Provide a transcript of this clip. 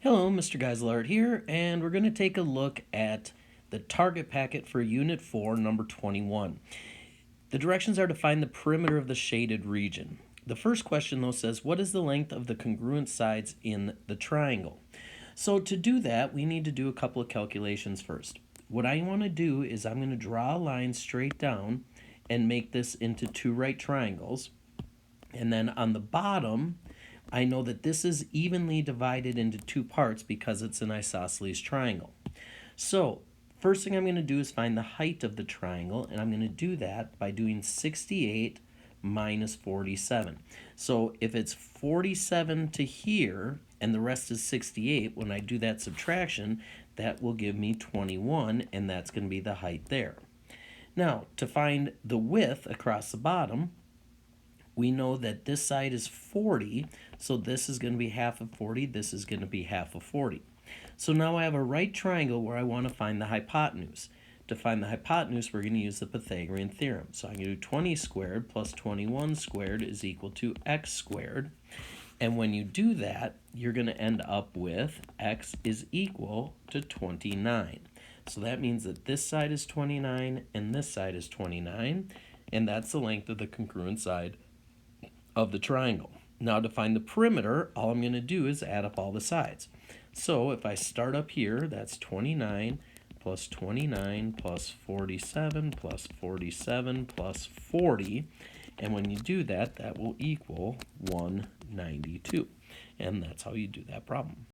Hello, Mr. Geiselart here, and we're going to take a look at the target packet for Unit 4, number 21. The directions are to find the perimeter of the shaded region. The first question, though, says, what is the length of the congruent sides in the triangle? So to do that, we need to do a couple of calculations first. What I want to do is I'm going to draw a line straight down and make this into two right triangles. And then on the bottom, I know that this is evenly divided into two parts because it's an isosceles triangle. So first thing I'm going to do is find the height of the triangle, and I'm going to do that by doing 68 minus 47. So if it's 47 to here and the rest is 68, when I do that subtraction, that will give me 21, and that's going to be the height there. Now, to find the width across the bottom, we know that this side is 40, so this is going to be half of 40, this is going to be half of 40. So now I have a right triangle where I want to find the hypotenuse. To find the hypotenuse, we're going to use the Pythagorean theorem. So I'm going to do 20 squared plus 21 squared is equal to x squared. And when you do that, you're going to end up with x is equal to 29. So that means that this side is 29 and this side is 29, and that's the length of the congruent side of the triangle. Now to find the perimeter, all I'm going to do is add up all the sides. So if I start up here, that's 29 plus 29 plus 47 plus 47 plus 40. And when you do that, that will equal 192. And that's how you do that problem.